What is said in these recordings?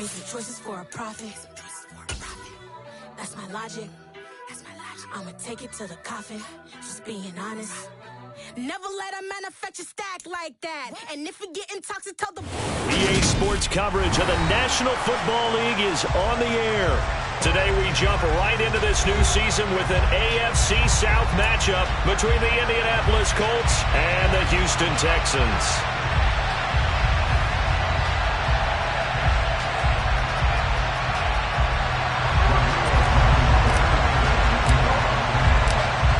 some choices for a profit. That's my logic. I'ma take it to the coffin. Just being honest. Never let a manufacturer stack like that. And if we get toxic, tell the EA Sports coverage of the National Football League is on the air. Today we jump right into this new season with an AFC South matchup between the Indianapolis Colts and the Houston Texans.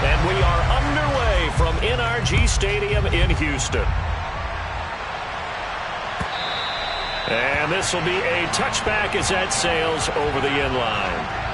And we are underway from NRG Stadium in Houston. And this will be a touchback as that sails over the end line.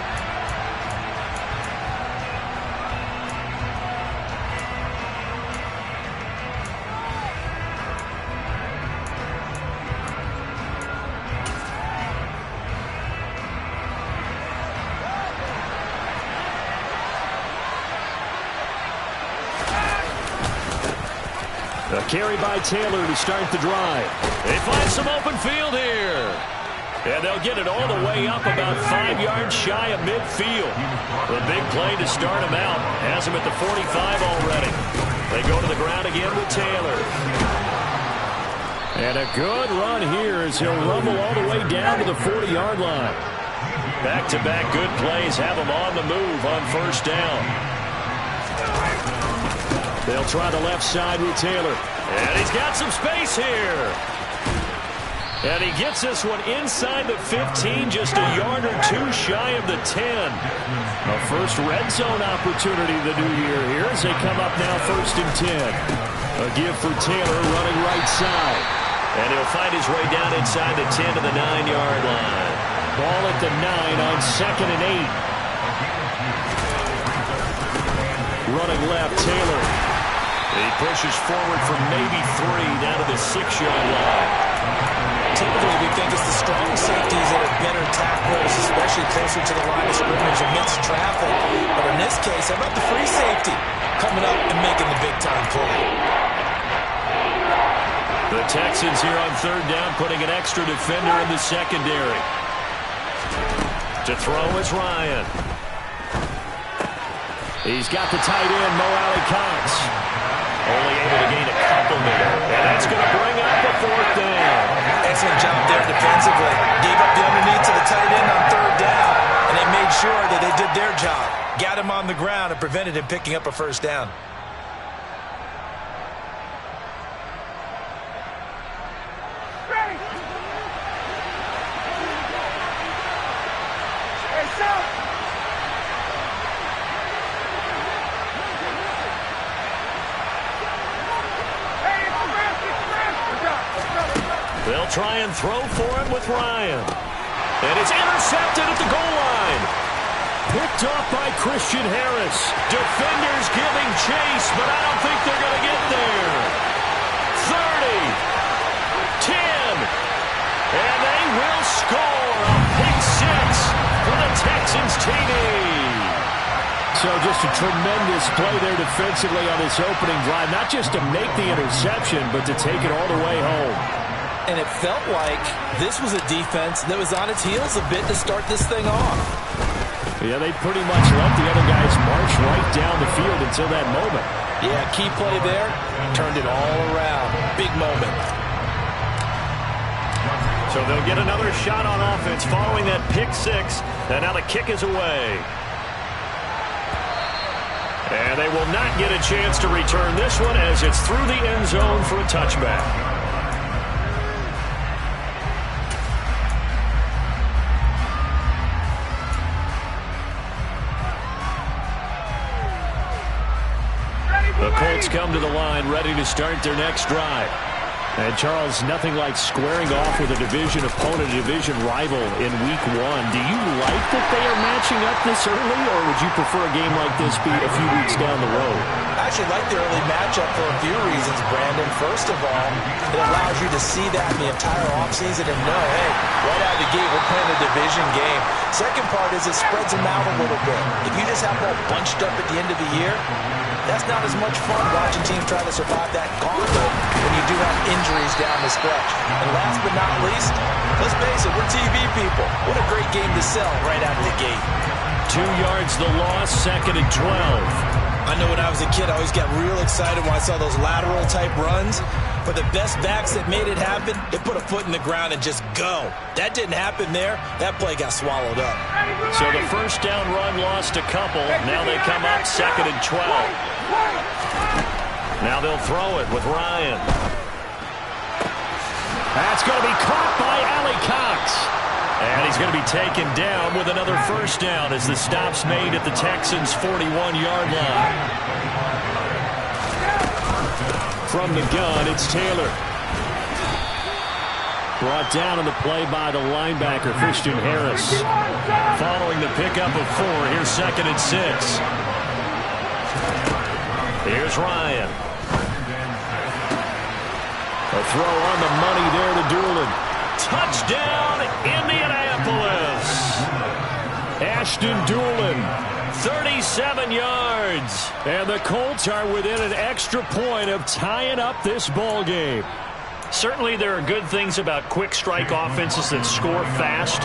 A carry by Taylor to start the drive. They find some open field here. And they'll get it all the way up about 5 yards shy of midfield. The big play to start him out has him at the 45 already. They go to the ground again with Taylor. And a good run here as he'll rumble all the way down to the 40-yard line. Back-to-back good plays have him on the move on first down. They'll try the left side with Taylor. And he's got some space here. And he gets this one inside the 15, just a yard or two shy of the 10. A first red zone opportunity the new year here as they come up now 1st and 10. A give for Taylor running right side. And he'll find his way down inside the 10 to the 9-yard line. Ball at the 9 on 2nd and 8. Running left, Taylor. He pushes forward for maybe 3 down to the 6-yard line. Typically, we think it's the strong safeties that are better tacklers, especially closer to the line of scrimmage amidst traffic. But in this case, how about the free safety coming up and making the big-time play? The Texans here on 3rd down, putting an extra defender in the secondary. To throw is Ryan. He's got the tight end, Mo Alley-Cox. Only able to gain a couple there. And that's going to bring up a 4th down. Excellent job there defensively. Gave up the underneath to the tight end on 3rd down. And they made sure that they did their job. Got him on the ground and prevented him picking up a 1st down. They'll try and throw for him with Ryan. And it's intercepted at the goal line. Picked off by Christian Harris. Defenders giving chase, but I don't think they're going to get there. 30, 10, and they will score a pick 6 for the Texans TD. So just a tremendous play there defensively on this opening drive. Not just to make the interception, but to take it all the way home. And it felt like this was a defense that was on its heels a bit to start this thing off. Yeah, they pretty much let the other guys march right down the field until that moment. Yeah, key play there. Turned it all around. Big moment. So they'll get another shot on offense following that pick 6. And now the kick is away. And they will not get a chance to return this one as it's through the end zone for a touchback. The Colts come to the line, ready to start their next drive. And, Charles, nothing like squaring off with a division opponent, a division rival in Week 1. Do you like that they are matching up this early, or would you prefer a game like this be a few weeks down the road? I actually like the early matchup for a few reasons, Brandon. First of all, it allows you to see that in the entire offseason and know, hey, right out of the gate, we're playing a division game. Second part is it spreads them out a little bit. If you just have them all bunched up at the end of the year, that's not as much fun watching teams try to survive that gauntlet when you do have injuries down the stretch. And last but not least, let's face it, we're TV people. What a great game to sell right out of the gate. 2 yards the loss, 2nd and 12. I know when I was a kid, I always got real excited when I saw those lateral-type runs. But the best backs that made it happen, they put a foot in the ground and just go. That didn't happen there. That play got swallowed up. So the first down run lost a couple. Now they come up 2nd and 12. Now they'll throw it with Ryan. That's going to be caught by Allie Cox. And he's going to be taken down with another first down as the stop's made at the Texans' 41-yard line. From the gun, it's Taylor. Brought down on the play by the linebacker, Christian Harris. Following the pickup of 4, here's 2nd and 6. Here's Ryan. A throw on the money there to Doolin. Touchdown, Indianapolis. Ashton Doolin, 37 yards. And the Colts are within an extra point of tying up this ball game. Certainly there are good things about quick strike offenses that score fast,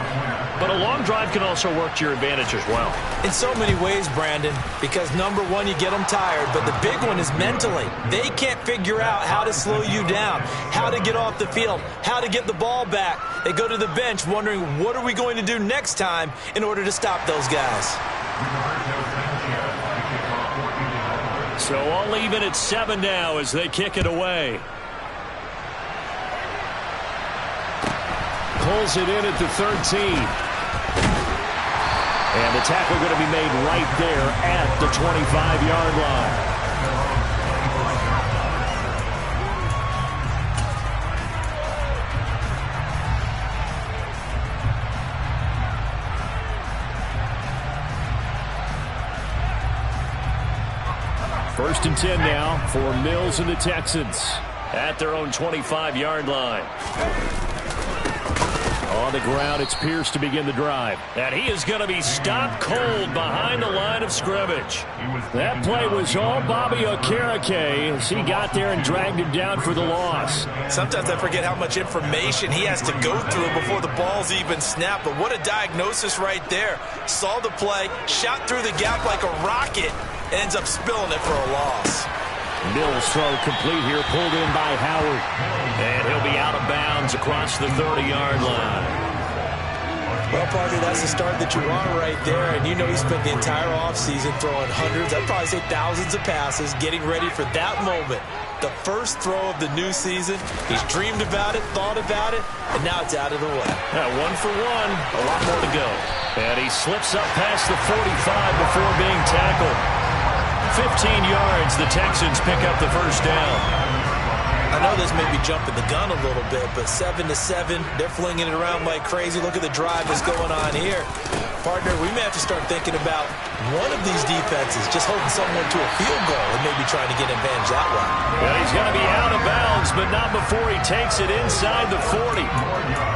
but a long drive can also work to your advantage as well. In so many ways, Brandon, because number one, you get them tired, but the big one is mentally. They can't figure out how to slow you down, how to get off the field, how to get the ball back. They go to the bench wondering, what are we going to do next time in order to stop those guys? So all even at 7 now as they kick it away. Pulls it in at the 13. And the tackle going to be made right there at the 25-yard line. First and 10 now for Mills and the Texans at their own 25-yard line. On the ground, it's Pierce to begin the drive. And he is going to be stopped cold behind the line of scrimmage. That play was all Bobby Okereke as he got there and dragged him down for the loss. Sometimes I forget how much information he has to go through before the ball's even snapped. But what a diagnosis right there. Saw the play, shot through the gap like a rocket, ends up spilling it for a loss. Mills throw complete here, pulled in by Howard. And he'll be out of bounds across the 30-yard line. Well, partner, that's the start that you want right there. And you know he spent the entire offseason throwing hundreds, I'd probably say thousands of passes, getting ready for that moment. The first throw of the new season. He's dreamed about it, thought about it, and now it's out of the way. 1 for 1, a lot more to go. And he slips up past the 45 before being tackled. 15 yards, the Texans pick up the first down. I know this may be jumping the gun a little bit, but 7-7, they're flinging it around like crazy. Look at the drive that's going on here. Partner, we may have to start thinking about one of these defenses just holding someone to a field goal and maybe trying to get advantage that way. Well, he's going to be out of bounds, but not before he takes it inside the 40.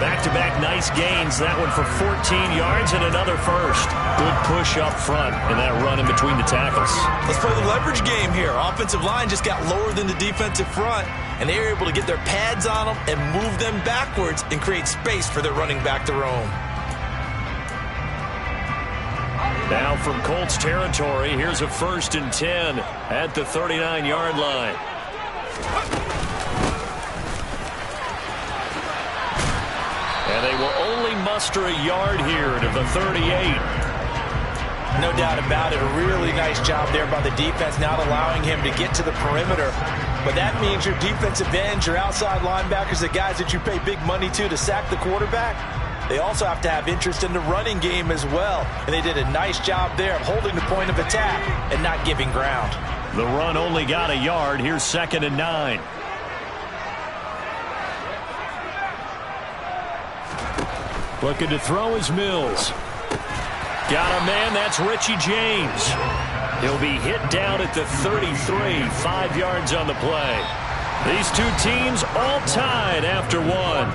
Back-to-back nice gains. That one for 14 yards and another first. Good push up front in that run in between the tackles. Let's play the leverage game here. Offensive line just got lower than the defensive front, and they were able to get their pads on them and move them backwards and create space for their running back to roam. Now from Colts territory, here's a 1st and 10 at the 39-yard line. And they will only muster a yard here to the 38. No doubt about it. A really nice job there by the defense, not allowing him to get to the perimeter. But that means your defensive ends, your outside linebackers, the guys that you pay big money to sack the quarterback, they also have to have interest in the running game as well. And they did a nice job there of holding the point of attack and not giving ground. The run only got a yard. Here's 2nd and 9. Looking to throw is Mills. Got a man, that's Richie James. He'll be hit down at the 33, 5 yards on the play. These two teams all tied after one.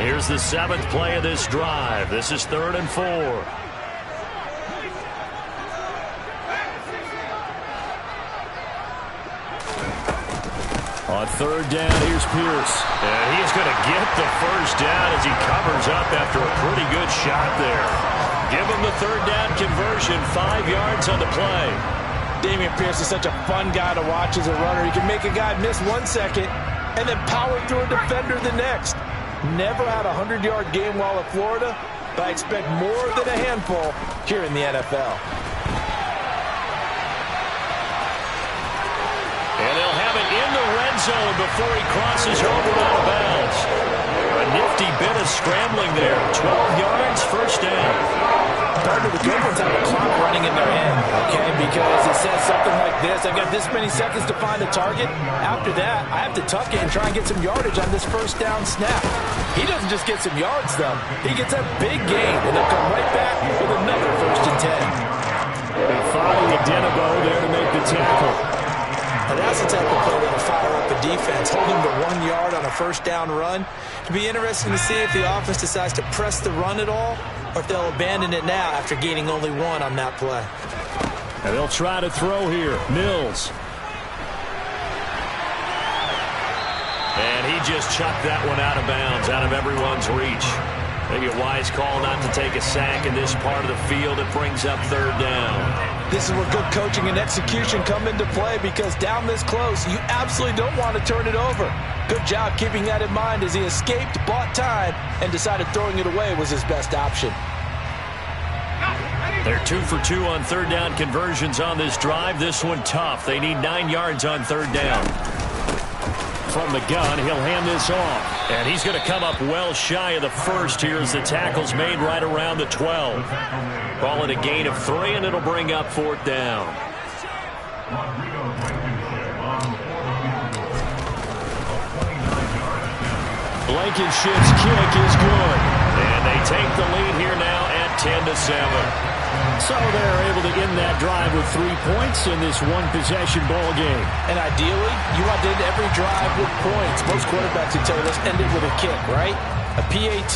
Here's the 7th play of this drive. This is 3rd and 4. On 3rd down, here's Pierce. And he's going to get the first down as he covers up after a pretty good shot there. Give him the 3rd down conversion, 5 yards on the play. Dameon Pierce is such a fun guy to watch as a runner. He can make a guy miss 1 second and then power through a defender the next. Never had a 100-yard game while at Florida, but I expect more than a handful here in the NFL. And they'll have it in the red zone before he crosses over out of bounds. A nifty bit of scrambling there. 12 yards, first down. Partner, the good ones have a clock running in their end, okay? Because it says something like this: I've got this many seconds to find a target. After that, I have to tuck it and try and get some yardage on this first down snap. He doesn't just get some yards, though. He gets a big gain, and they'll come right back with another 1st and 10. Fadi Adenabo there to make the tackle. And that's the type of play that'll fire up a defense, holding to 1 yard on a first down run. It'll be interesting to see if the offense decides to press the run at all, or if they'll abandon it now after gaining only 1 on that play. And they'll try to throw here. Mills. And he just chucked that one out of bounds, out of everyone's reach. Maybe a wise call not to take a sack in this part of the field. It brings up 3rd down. This is where good coaching and execution come into play, because down this close, you absolutely don't want to turn it over. Good job keeping that in mind as he escaped, bought time, and decided throwing it away was his best option. They're 2 for 2 on 3rd down conversions on this drive. This one tough. They need 9 yards on 3rd down. From the gun, he'll hand this off. And he's going to come up well shy of the first here as the tackle's made right around the 12. Call it a gain of 3, and it'll bring up 4th down. Blankenship's kick is good. And they take the lead here now at 10-7. So they're able to end that drive with 3 points in this one-possession ball game. And ideally, you want to end every drive with points. Most quarterbacks would tell you, let's end it with a kick, right? A PAT,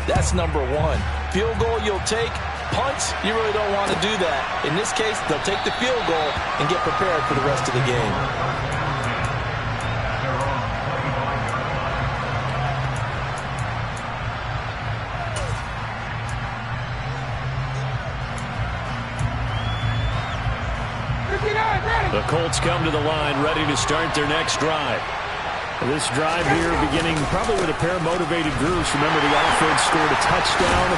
that's number 1. Field goal you'll take. Punts, you really don't want to do that. In this case, they'll take the field goal and get prepared for the rest of the game. The Colts come to the line, ready to start their next drive. This drive here beginning probably with a pair of motivated groups. Remember, the offense scored a touchdown.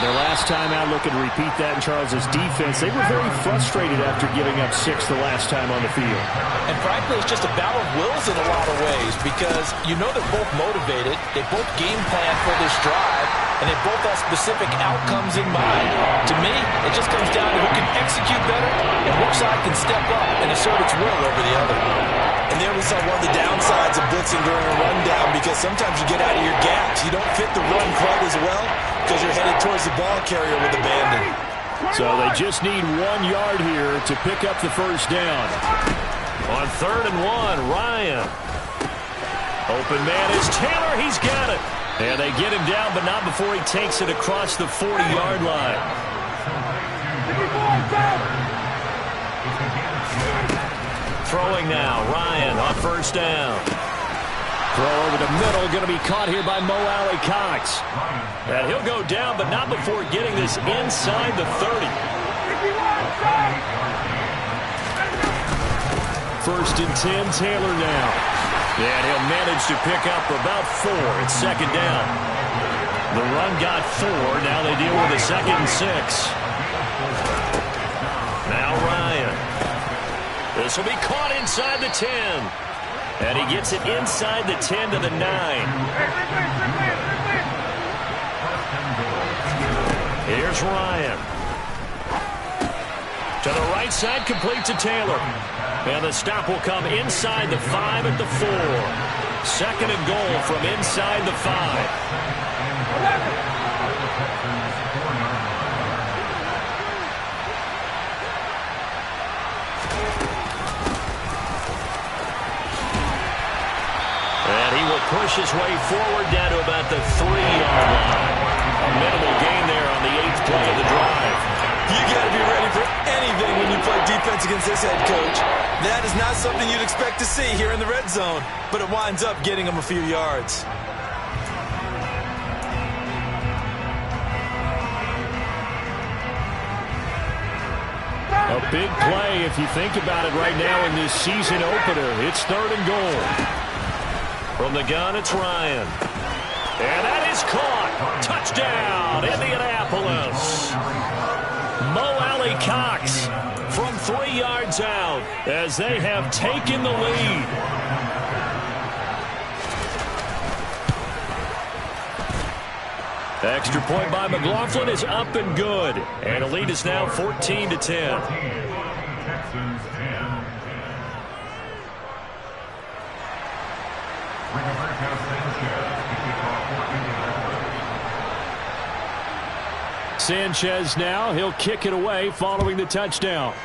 Their last time out, looking to repeat that in Charles's defense. They were very frustrated after giving up 6 the last time on the field. And frankly, it's just a battle of wills in a lot of ways, because you know they're both motivated. They both game plan for this drive, and they both have specific outcomes in mind. To me, it just comes down to who can execute better and which side can step up and assert its will over the other. And there we saw one of the downsides of blitzing during a rundown, because sometimes you get out of your gaps. You don't fit the run quite as well because you're headed towards the ball carrier with abandon. So they just need 1 yard here to pick up the first down. On 3rd and 1, Ryan. Open man is Taylor. He's got it. And they get him down, but not before he takes it across the 40-yard line. Throwing now, Ryan on 1st down. Throw over the middle, going to be caught here by Mo Alley-Cox. And he'll go down, but not before getting this inside the 30. 1st and 10, Taylor now. And he'll manage to pick up about 4. It's 2nd down. The run got 4. Now they deal with a 2nd and 6. Now Ryan. This will be caught inside the 10. And he gets it inside the 10 to the 9. Here's Ryan. To the right side, complete to Taylor. And the stop will come inside the 5 at the 4. 2nd and goal from inside the 5. And he will push his way forward down to about the 3-yard line. A minimal gain there on the 8th play of the drive. You got to be ready for anything when you play defense against this head coach. That is not something you'd expect to see here in the red zone, but it winds up getting him a few yards. A big play if you think about it right now in this season opener. It's 3rd and goal. From the gun, it's Ryan. And that is caught. Touchdown, Indianapolis. Mo Alley Cox from 3 yards out as they have taken the lead. Extra point by McLaughlin is up and good. And the lead is now 14-10. Sanchez now. He'll kick it away following the touchdown.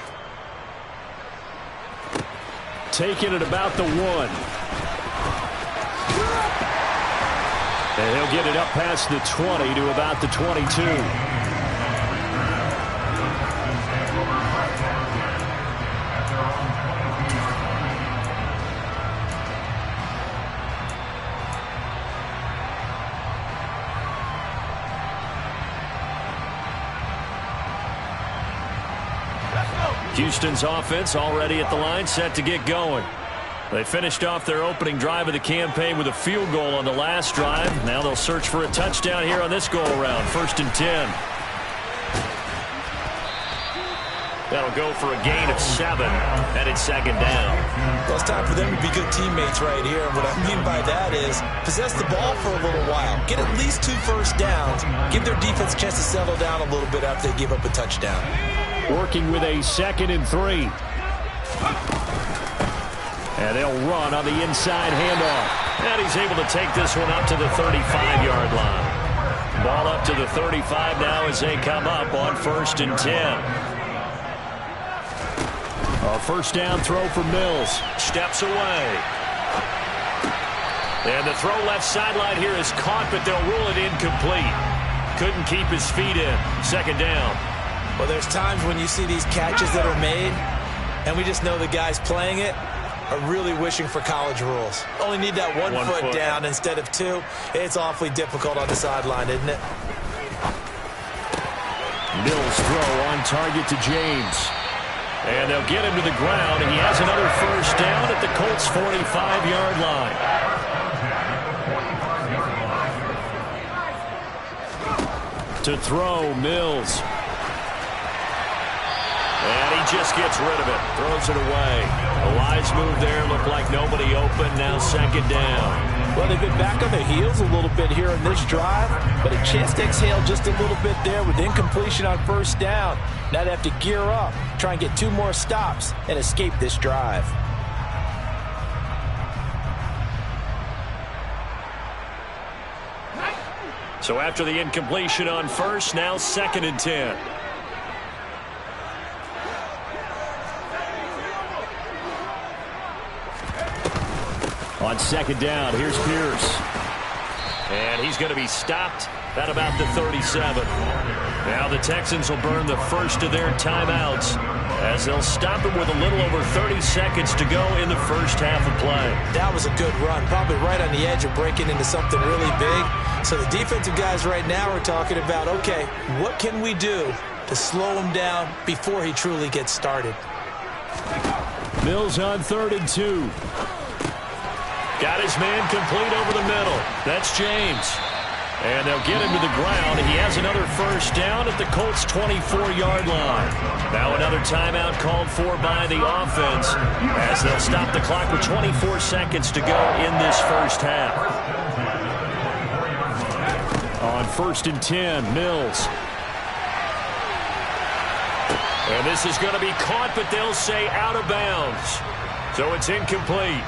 Taking it about the 1. And he'll get it up past the 20 to about the 22. Houston's offense already at the line, set to get going. They finished off their opening drive of the campaign with a field goal on the last drive. Now they'll search for a touchdown here on this go-around. 1st and 10. That'll go for a gain of 7, and it's 2nd down. Well, it's time for them to be good teammates right here. And what I mean by that is possess the ball for a little while. Get at least 2 first downs. Give their defense a chance to settle down a little bit after they give up a touchdown. Working with a 2nd and 3. And they'll run on the inside handoff. And he's able to take this one up to the 35-yard line. Ball up to the 35 now as they come up on 1st and 10. A first down throw for Mills. Steps away. And the throw left sideline here is caught, but they'll rule it incomplete. Couldn't keep his feet in. 2nd down. Well, there's times when you see these catches that are made, and we just know the guys playing it are really wishing for college rules. Only need that one foot down instead of 2. It's awfully difficult on the sideline, isn't it? Mills throw on target to James. And they'll get him to the ground, and he has another first down at the Colts' 45-yard line. To throw, Mills. And he just gets rid of it. Throws it away. A wise move there. Looked like nobody open. Now 2nd down. Well, they've been back on their heels a little bit here in this drive, but a chance to exhale just a little bit there with incompletion on first down. Now they have to gear up, try and get 2 more stops, and escape this drive. So after the incompletion on first, now 2nd and 10. On 2nd down, here's Pierce. And he's going to be stopped at about the 37. Now the Texans will burn the first of their timeouts as they'll stop him with a little over 30 seconds to go in the first half of play. That was a good run, probably right on the edge of breaking into something really big. So the defensive guys right now are talking about, okay, what can we do to slow him down before he truly gets started? Mills on 3rd and 2. Got his man complete over the middle. That's James. And they'll get him to the ground. He has another first down at the Colts' 24-yard line. Now another timeout called for by the offense as they'll stop the clock with 24 seconds to go in this first half. On 1st and 10, Mills. And this is going to be caught, but they'll say out of bounds. So it's incomplete.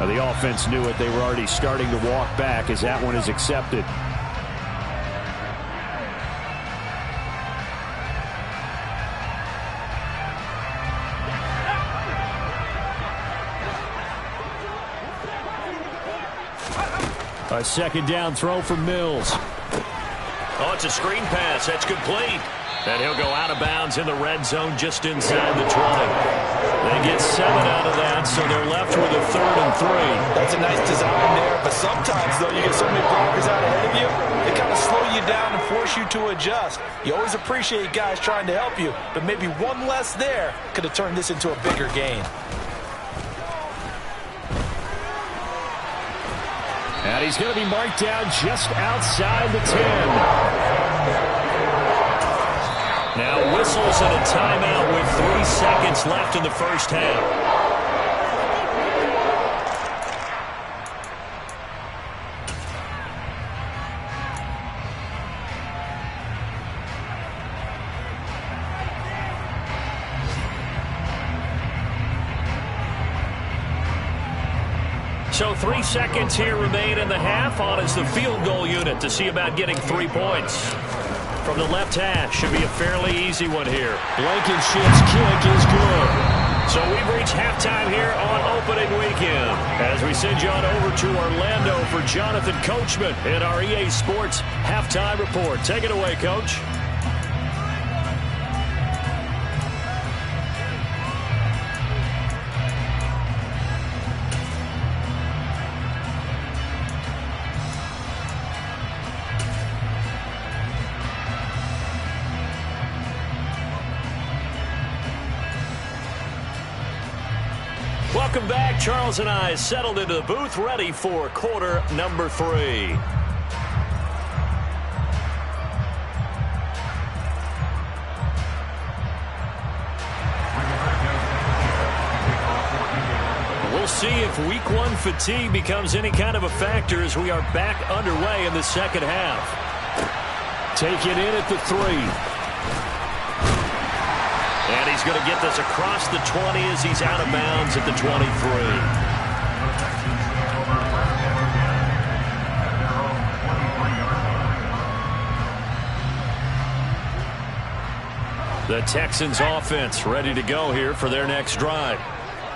The offense knew it. They were already starting to walk back as that one is accepted. A second down throw for Mills. Oh, it's a screen pass. That's complete. And he'll go out of bounds in the red zone just inside the 20. They get 7 out of that, so they're left with a 3rd and 3. That's a nice design there, but sometimes, though, you get so many blockers out ahead of you, they kind of slow you down and force you to adjust. You always appreciate guys trying to help you, but maybe one less there could have turned this into a bigger gain. And he's going to be marked down just outside the 10. Now whistles and a timeout with 3 seconds left in the first half. So 3 seconds here remain in the half. On is the field goal unit to see about getting 3 points. From the left hash, should be a fairly easy one here. Blankenship's kick is good. So we've reached halftime here on opening weekend. As we send you on over to Orlando for Jonathan Coachman in our EA Sports Halftime Report. Take it away, Coach. Welcome back. Charles and I settled into the booth, ready for quarter number 3. We'll see if week 1 fatigue becomes any kind of a factor as we are back underway in the second half. Take it in at the 3. And he's going to get this across the 20 as he's out of bounds at the 23. The Texans offense ready to go here for their next drive.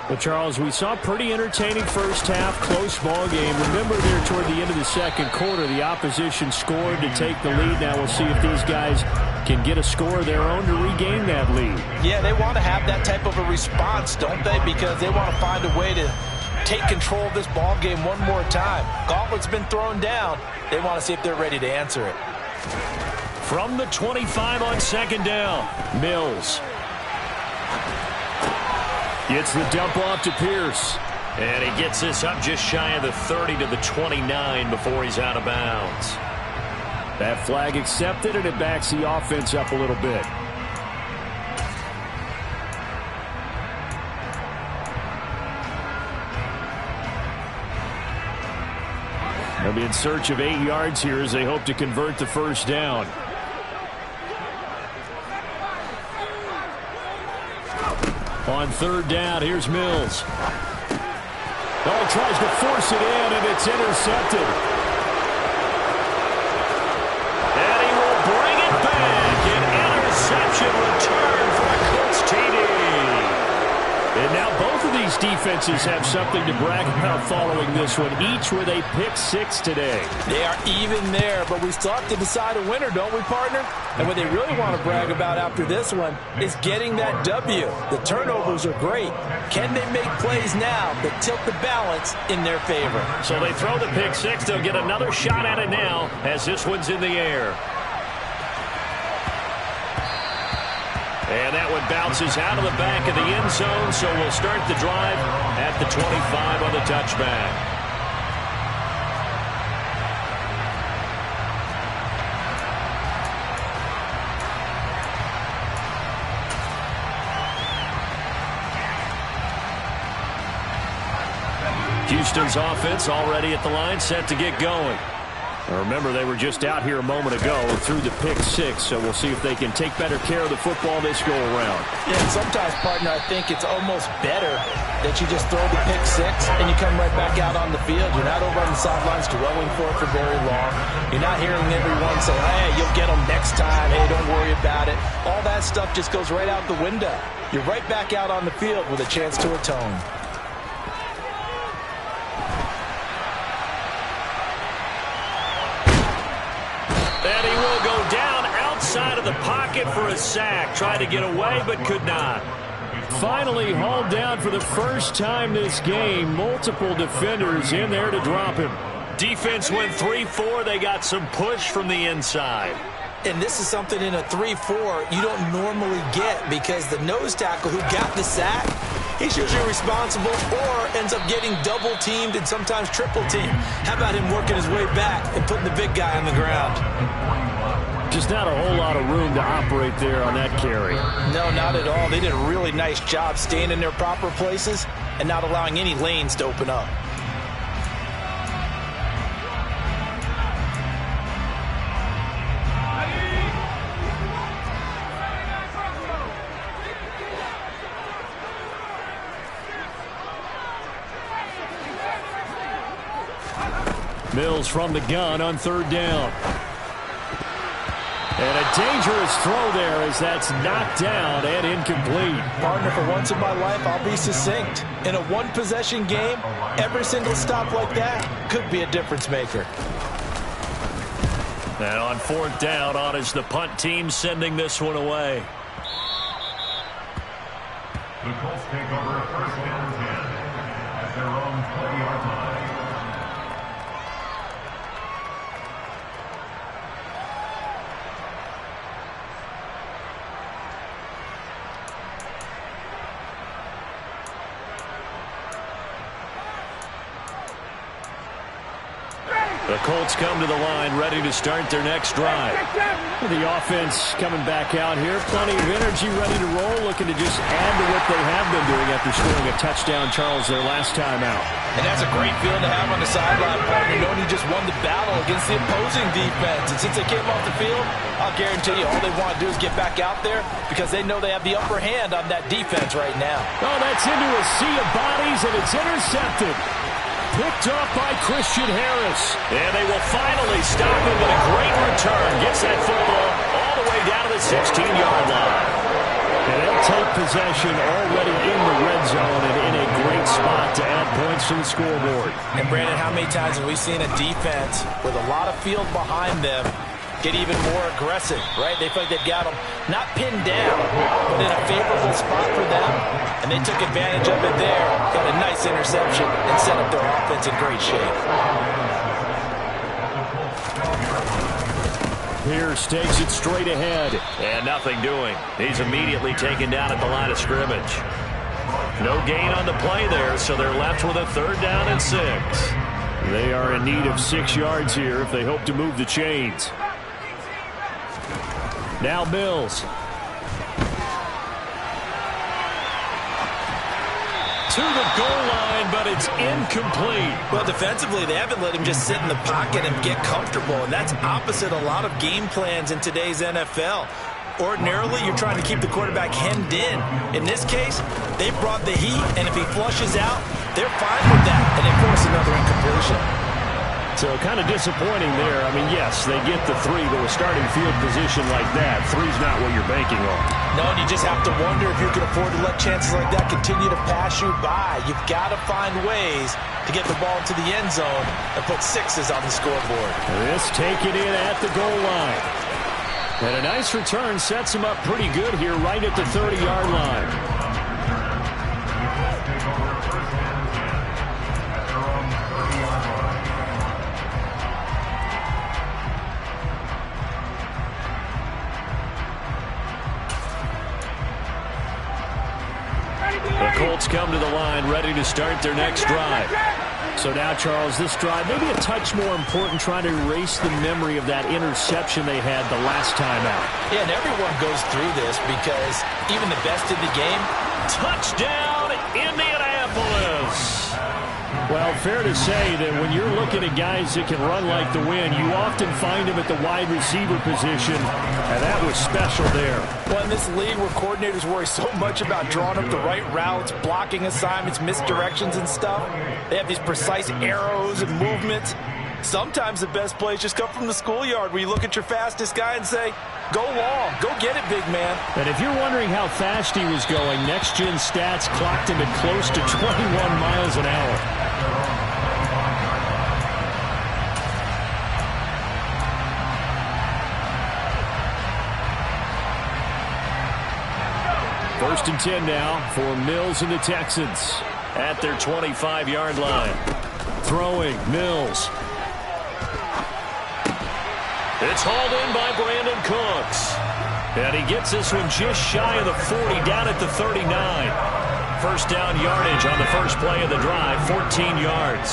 Well, Charles, we saw a pretty entertaining first half, close ball game. Remember there toward the end of the second quarter, the opposition scored to take the lead. Now we'll see if these guys can get a score of their own to regain that lead. Yeah, they want to have that type of a response, don't they? Because they want to find a way to take control of this ball game one more time. Gauntlet's been thrown down. They want to see if they're ready to answer it. From the 25 on second down, Mills. Gets the dump off to Pierce. And he gets this up just shy of the 30 to the 29 before he's out of bounds. That flag accepted, and it backs the offense up a little bit. They'll be in search of 8 yards here as they hope to convert the first down. On third down, here's Mills. Oh, he tries to force it in, and it's intercepted. And he will bring it back. An interception return for a Colts TD. And now both of these defenses have something to brag about following this one, each with a pick-6 today. They are even there, but we still have to decide a winner, don't we, partner? And what they really want to brag about after this one is getting that W. The turnovers are great. Can they make plays now that tilt the balance in their favor? So they throw the pick-6. They'll get another shot at it now as this one's in the air. And that one bounces out of the back of the end zone, so we'll start the drive at the 25 on the touchback. Houston's offense already at the line, set to get going. Remember, they were just out here a moment ago through the pick-6, so we'll see if they can take better care of the football this go-around. Yeah, and sometimes, partner, I think it's almost better that you just throw the pick-6 and you come right back out on the field. You're not over on the sidelines dwelling for it for very long. You're not hearing everyone say, hey, you'll get them next time. Hey, don't worry about it. All that stuff just goes right out the window. You're right back out on the field with a chance to atone. inside of the pocket for a sack. Tried to get away, but could not. Finally hauled down for the first time this game. Multiple defenders in there to drop him. Defense went 3-4. They got some push from the inside. And this is something in a 3-4 you don't normally get, because the nose tackle who got the sack, he's usually responsible or ends up getting double-teamed and sometimes triple-teamed. How about him working his way back and putting the big guy on the ground? Just not a whole lot of room to operate there on that carry. No, not at all. They did a really nice job staying in their proper places and not allowing any lanes to open up. Mills from the gun on third down. And a dangerous throw there as that's knocked down and incomplete. Partner, for once in my life, I'll be succinct. In a one-possession game, every single stop like that could be a difference maker. And on fourth down, on is the punt team sending this one away. The Colts take over first and 10 at their own 20-yard line. The Colts come to the line, ready to start their next drive. The offense coming back out here. Plenty of energy, ready to roll, looking to just add to what they have been doing after scoring a touchdown, Charles, their last time out. And that's a great feeling to have on the sideline, partner, knowing you just won the battle against the opposing defense. And since they came off the field, I'll guarantee you all they want to do is get back out there, because they know they have the upper hand on that defense right now. Oh, that's into a sea of bodies, and it's intercepted. Picked up by Christian Harris. And they will finally stop him with a great return. Gets that football all the way down to the 16-yard line. And they'll take possession already in the red zone and in a great spot to add points to the scoreboard. And Brandon, how many times have we seen a defense with a lot of field behind them get even more aggressive, right? They feel like they've got them not pinned down, but in a favorable spot for them, and they took advantage of it there, got a nice interception, and set up their offense in great shape. Pierce takes it straight ahead, and nothing doing. He's immediately taken down at the line of scrimmage. No gain on the play there, so they're left with a third down and 6. They are in need of 6 yards here if they hope to move the chains. Now Mills. To the goal line, but it's incomplete. Well, defensively, they haven't let him just sit in the pocket and get comfortable, and that's opposite a lot of game plans in today's NFL. Ordinarily, you're trying to keep the quarterback hemmed in. In this case, they brought the heat, and if he flushes out, they're fine with that, and they force another incompletion. So kind of disappointing there. I mean, yes, they get the 3, but with starting field position like that, 3's not what you're banking on. No, and you just have to wonder if you can afford to let chances like that continue to pass you by. You've got to find ways to get the ball to the end zone and put 6s on the scoreboard. This taken in at the goal line. And a nice return sets him up pretty good here right at the 30-yard line. The Colts come to the line, ready to start their next drive. So now, Charles, this drive maybe a touch more important, trying to erase the memory of that interception they had the last time out. Yeah, and everyone goes through this because even the best in the game. Touchdown, Indianapolis! Well, fair to say that when you're looking at guys that can run like the wind, you often find them at the wide receiver position, and that was special there. Well, in this league where coordinators worry so much about drawing up the right routes, blocking assignments, misdirections and stuff, they have these precise arrows and movements. Sometimes the best plays just come from the schoolyard where you look at your fastest guy and say, go long, go get it, big man. And if you're wondering how fast he was going, next-gen stats clocked him at close to 21 miles an hour. First and 10 now for Mills and the Texans. At their 25-yard line. Throwing, Mills. It's hauled in by Brandon Cooks. And he gets this one just shy of the 40, down at the 39. First down yardage on the first play of the drive, 14 yards.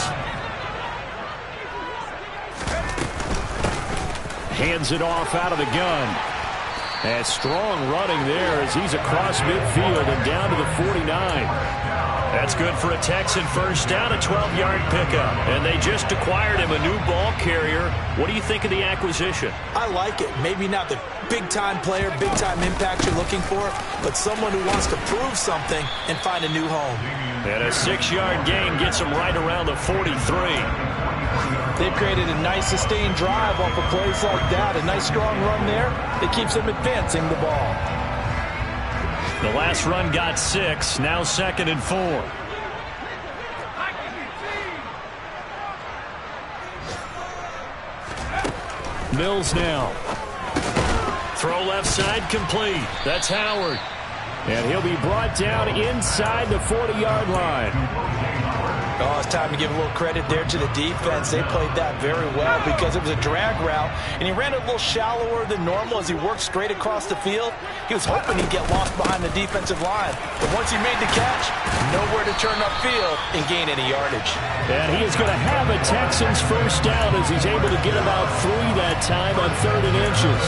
Hands it off out of the gun. And strong running there as he's across midfield and down to the 49. That's good for a Texan first down, a 12-yard pickup. And they just acquired him a new ball carrier. What do you think of the acquisition? I like it. Maybe not the big-time player, big-time impact you're looking for, but someone who wants to prove something and find a new home. And a 6-yard gain gets him right around the 43. They've created a nice sustained drive off of plays like that. A nice strong run there that keeps them advancing the ball. The last run got 6, now 2nd and 4. Mills now. Throw left side complete. That's Howard. And he'll be brought down inside the 40-yard line. Oh, it's time to give a little credit there to the defense. They played that very well because it was a drag route, and he ran a little shallower than normal as he worked straight across the field. He was hoping he'd get lost behind the defensive line, but once he made the catch, nowhere to turn upfield and gain any yardage. And he is going to have a Texans first down as he's able to get about 3 that time on 3rd and inches.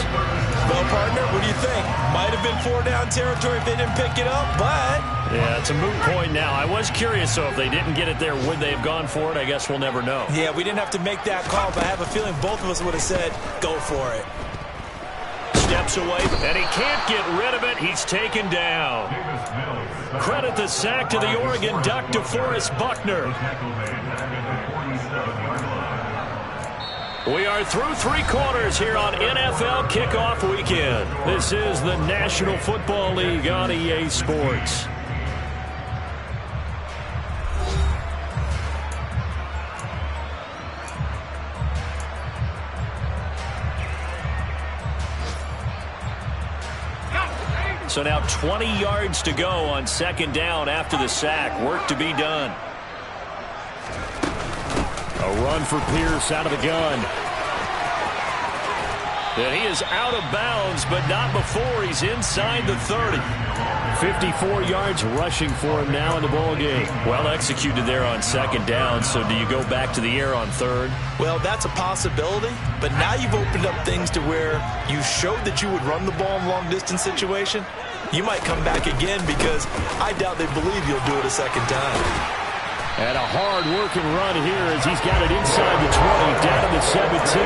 Well, partner, what do you think? Might have been 4-down territory if they didn't pick it up, but... Yeah, it's a moot point now. I was curious, so if they didn't get it there, would they have gone for it? I guess we'll never know. Yeah, we didn't have to make that call, but I have a feeling both of us would have said, go for it. Steps away, and he can't get rid of it. He's taken down. Credit the sack to the Oregon Duck, DeForest Buckner. We are through 3 quarters here on NFL Kickoff Weekend. This is the National Football League on EA Sports. So now 20 yards to go on 2nd down after the sack. Work to be done. A run for Pierce out of the gun. And he is out of bounds, but not before he's inside the 30. 54 yards rushing for him now in the ball game. Well executed there on 2nd down, so do you go back to the air on 3rd? Well, that's a possibility, but now you've opened up things to where you showed that you would run the ball in long-distance situation. You might come back again because I doubt they believe you'll do it a 2nd time. And a hard-working run here as he's got it inside the 20, down to the 17.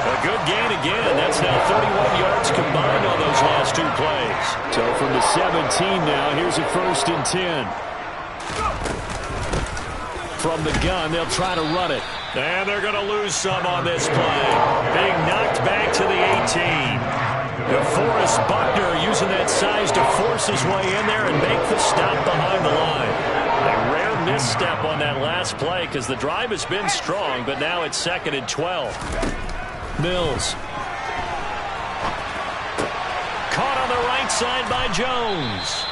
A good gain again. That's now 31 yards combined on those last 2 plays. So from the 17 now, here's a 1st and 10. From the gun, they'll try to run it. And they're going to lose some on this play. Being knocked back to the 18. DeForest Buckner using that size to force his way in there and make the stop behind the line. A rare misstep on that last play because the drive has been strong, but now it's 2nd and 12. Mills. Caught on the right side by Jones.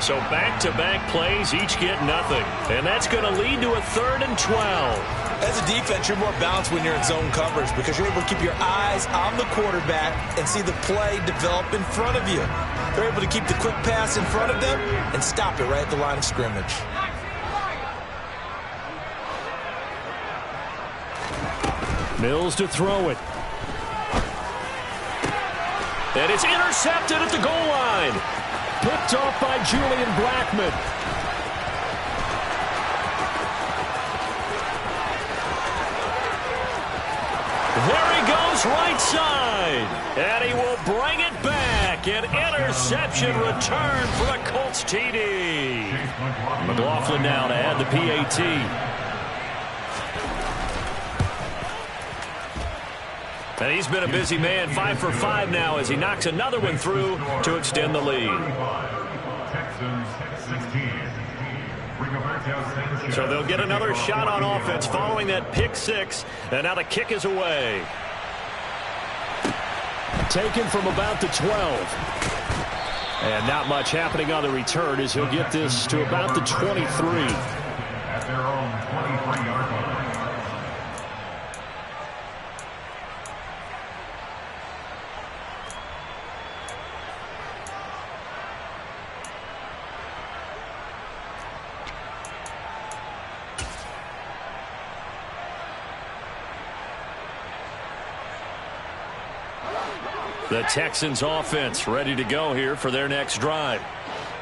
So back-to-back plays, each get nothing. And that's going to lead to a 3rd and 12. As a defense, you're more balanced when you're in zone coverage because you're able to keep your eyes on the quarterback and see the play develop in front of you. They're able to keep the quick pass in front of them and stop it right at the line of scrimmage. Mills to throw it. And it's intercepted at the goal line. Picked off by Julian Blackman. There he goes, right side. And he will bring it back. An interception return for a Colts TD. McLaughlin now to add the PAT. And he's been a busy man, 5 for 5 now as he knocks another one through to extend the lead. So they'll get another shot on offense following that pick 6. And now the kick is away. Taken from about the 12. And not much happening on the return as he'll get this to about the 23. At their own 23-yard line. The Texans offense ready to go here for their next drive.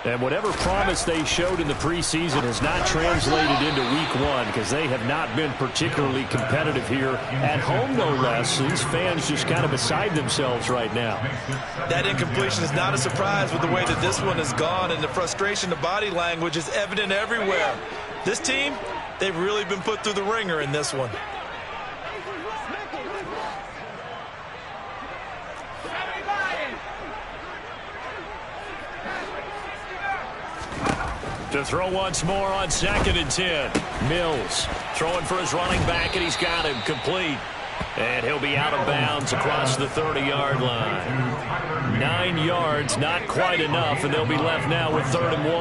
And whatever promise they showed in the preseason has not translated into week one because they have not been particularly competitive here at home, no less. These fans just kind of beside themselves right now. That incompletion is not a surprise with the way that this one has gone, and the frustration, the body language is evident everywhere. This team, they've really been put through the ringer in this one. To throw once more on 2nd and 10. Mills throwing for his running back, and he's got him complete. And he'll be out of bounds across the 30-yard line. 9 yards, not quite enough, and they'll be left now with 3rd and 1.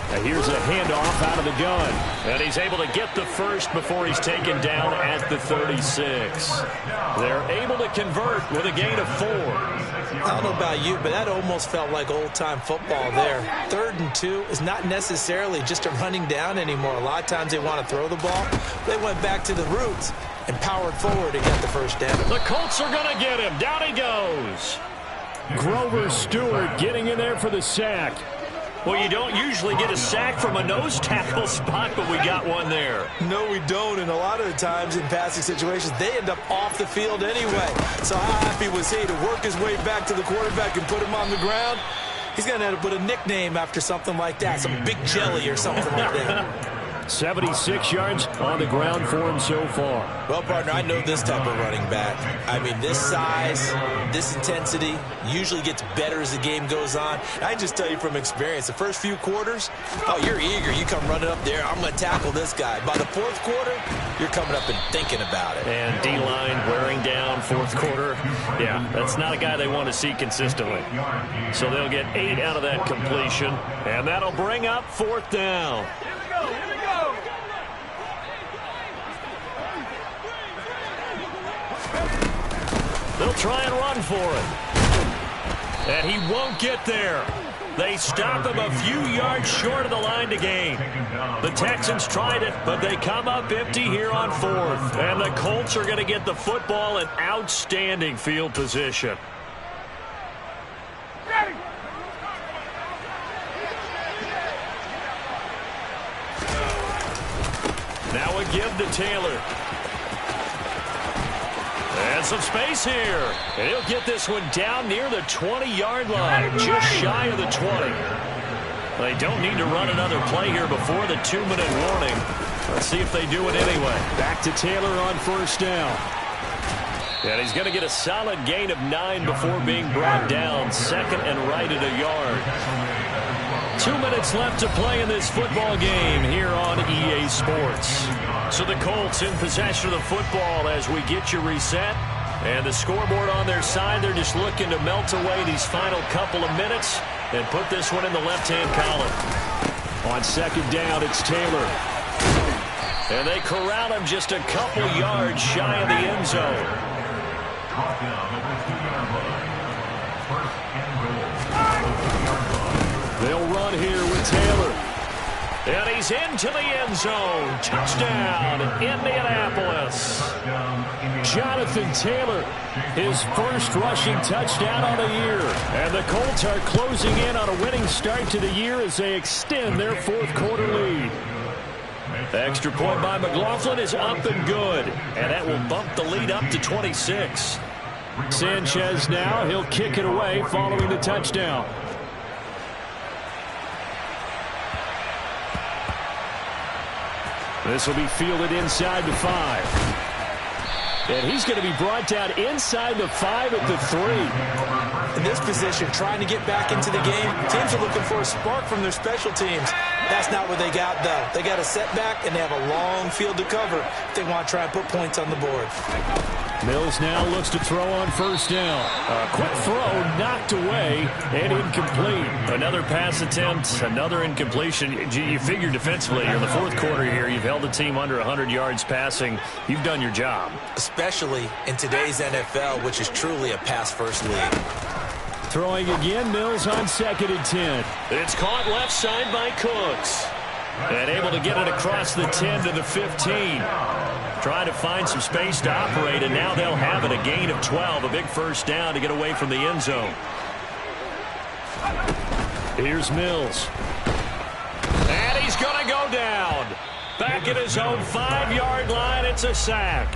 Now here's a handoff out of the gun. And he's able to get the first before he's taken down at the 36. They're able to convert with a gain of 4. I don't know about you, but that almost felt like old-time football there. 3rd and 2 is not necessarily just a running down anymore. A lot of times they want to throw the ball. They went back to the roots and powered forward to get the first down. The Colts are going to get him. Down he goes. Grover Stewart getting in there for the sack. Well, you don't usually get a sack from a nose tackle spot, but we got one there. No, we don't, and a lot of the times in passing situations, they end up off the field anyway. So how happy was he to work his way back to the quarterback and put him on the ground? He's going to have to put a nickname after something like that, some Big Jelly or something like that. 76 yards on the ground for him so far. Well, partner, I know this type of running back. I mean, this size, this intensity usually gets better as the game goes on. I can just tell you from experience, the first few quarters, oh, you're eager. You come running up there, I'm going to tackle this guy. By the 4th quarter, you're coming up and thinking about it. And D-line wearing down 4th quarter. Yeah, that's not a guy they want to see consistently. So they'll get 8 out of that completion, and that'll bring up 4th down. They'll try and run for it. And he won't get there. They stop him a few yards short of the line to gain. The Texans tried it, but they come up empty here on 4th. And the Colts are going to get the football in outstanding field position. Now a give to Taylor. And some space here. And he'll get this one down near the 20-yard line, just shy of the 20. They don't need to run another play here before the 2-minute warning. Let's see if they do it anyway. Back to Taylor on 1st down. And he's going to get a solid gain of 9 before being brought down. 2nd and right at a yard. 2 minutes left to play in this football game here on EA Sports. So the Colts in possession of the football as we get you reset. And the scoreboard on their side, they're just looking to melt away these final couple of minutes and put this one in the left-hand column. On 2nd down, it's Taylor. And they corral him just a couple yards shy of the end zone. They'll run here with Taylor. And he's into the end zone. Touchdown, Indianapolis. Jonathan Taylor, his first rushing touchdown on the year. And the Colts are closing in on a winning start to the year as they extend their 4th quarter lead. The extra point by McLaughlin is up and good. And that will bump the lead up to 26. Sanchez now, he'll kick it away following the touchdown. This will be fielded inside the 5. And he's going to be brought down inside the 5 at the 3. In this position, trying to get back into the game, teams are looking for a spark from their special teams. That's not what they got, though. They got a setback, and they have a long field to cover if they want to try and put points on the board. Mills now looks to throw on first down. A quick throw knocked away and incomplete. Another pass attempt, another incompletion. You figure defensively in the fourth quarter here, you've held the team under 100 yards passing. You've done your job. Especially in today's NFL, which is truly a pass-first league. Throwing again, Mills on 2nd and 10. It's caught left side by Cooks. And able to get it across the 10 to the 15. Trying to find some space to operate, and now they'll have it. A gain of 12, a big first down to get away from the end zone. Here's Mills. And he's going to go down. Back at his own 5-yard line, it's a sack.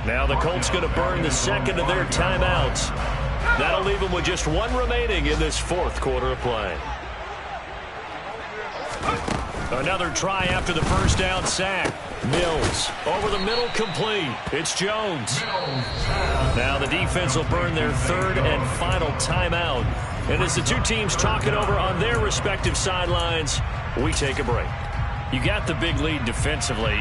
Now the Colts going to burn the second of their timeouts. That'll leave them with just one remaining in this fourth quarter of play. Another try after the first down sack. Mills over the middle, complete. It's Jones. Now the defense will burn their third and final timeout. And as the two teams talk it over on their respective sidelines, we take a break. You got the big lead defensively.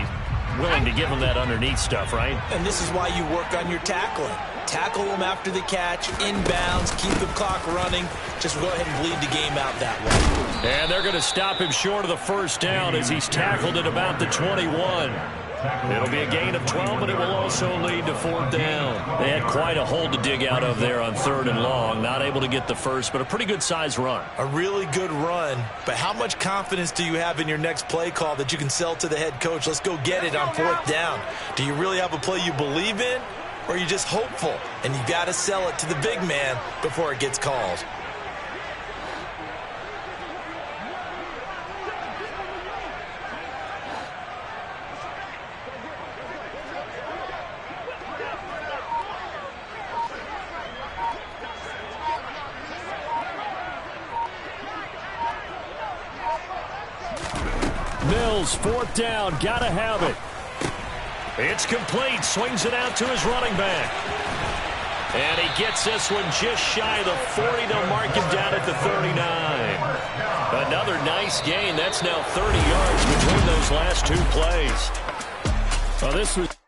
Willing to give them that underneath stuff, right? And this is why you work on your tackling. Tackle them after the catch, inbounds, keep the clock running. Just go ahead and bleed the game out that way. And they're going to stop him short of the first down as he's tackled at about the 21. It'll be a gain of 12, but it will also lead to fourth down. They had quite a hole to dig out of there on 3rd and long. Not able to get the first, but a pretty good-sized run. A really good run, but how much confidence do you have in your next play call that you can sell to the head coach? Let's go get it on 4th down. Do you really have a play you believe in, or are you just hopeful? And you got to sell it to the big man before it gets called. Mills, 4th down, gotta have it. It's complete, swings it out to his running back. And he gets this one just shy of the 40. They'll mark him down at the 39. Another nice gain. That's now 30 yards between those last two plays. Well, this was